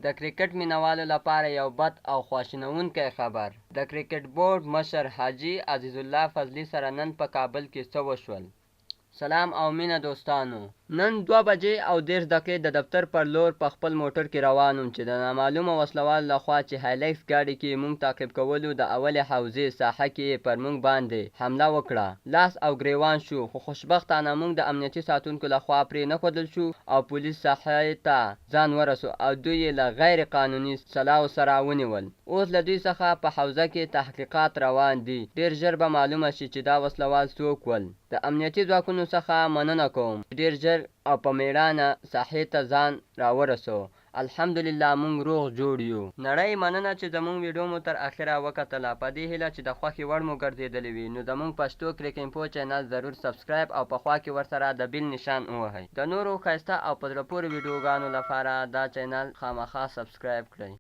د کرکټ مینوالو لپاره یو بد او خواشینونکی خبر. د کرکټ بورډ مشر حاجي عزیز الله فضلي سره نن په کابل کې څه وشول؟ سلام او مینه دوستانو. نن 2:30 د دفتر پر لور په خپل موټر کې روان وم چې د نامعلومه وسلوالو لخوا چې هایلکس ګاډي کې موږ تعقیب کولو د اولې حوزې ساحه کې پر موږ باندې حمله وکړه. لاس او ګریوان شو، خو خوشبختانه موږ د امنیتي ساتونکو لخوا پرې نه ښودل شو او پولیس ساحې ته ځان ورسو او دوی یې له غیر قانوني سلاو سره ونیول. اوس له دوی څخه په حوزه کې تحقیقات روان دي. ډیر ژر به معلومه شي چې دا وسلوال څوک ول. د امنیتي ځواکونو څخه مننه کوم ډیر ژر او په میړانه ساحې ته ځان راورسو. الحمدلله موږ روغ جوړ یو. نړۍ مننه چې زموږ ویډیو مو تر اخره وکتله. په دې هیله چې د خوښې وړ مو ګرځېدلی وي نو زموږ پښتو کرک انفو چینل ضرور سبسکرایب او په خوا کې ورسره د بیل نشان ووهئ. د نورو ښایسته او په زړه پورې ویډیوګانو لپاره دا چینل خامخا سبسکرایب کړئ.